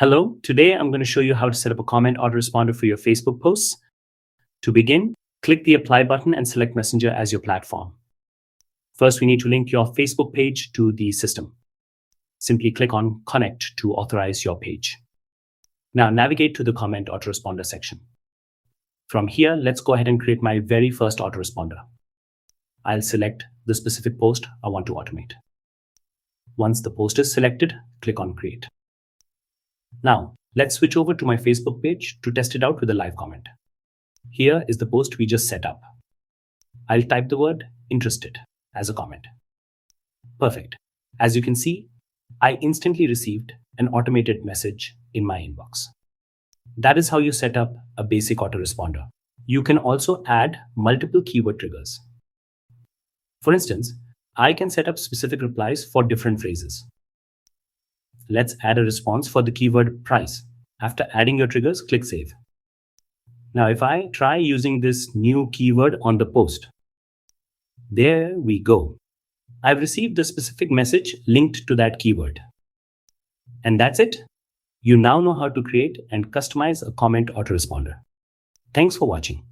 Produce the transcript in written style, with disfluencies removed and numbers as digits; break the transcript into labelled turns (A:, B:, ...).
A: Hello, today I'm going to show you how to set up a comment autoresponder for your Facebook posts. To begin, click the Apply button and select Messenger as your platform. First, we need to link your Facebook page to the system. Simply click on Connect to authorize your page. Now navigate to the comment autoresponder section. From here, let's go ahead and create my very first autoresponder. I'll select the specific post I want to automate. Once the post is selected, click on Create. Now, let's switch over to my Facebook page to test it out with a live comment. Here is the post we just set up. I'll type the word interested as a comment. Perfect. As you can see, I instantly received an automated message in my inbox. That is how you set up a basic autoresponder. You can also add multiple keyword triggers. For instance, I can set up specific replies for different phrases. Let's add a response for the keyword price. After adding your triggers, click Save. Now, if I try using this new keyword on the post, there we go. I've received the specific message linked to that keyword. And that's it. You now know how to create and customize a comment autoresponder. Thanks for watching.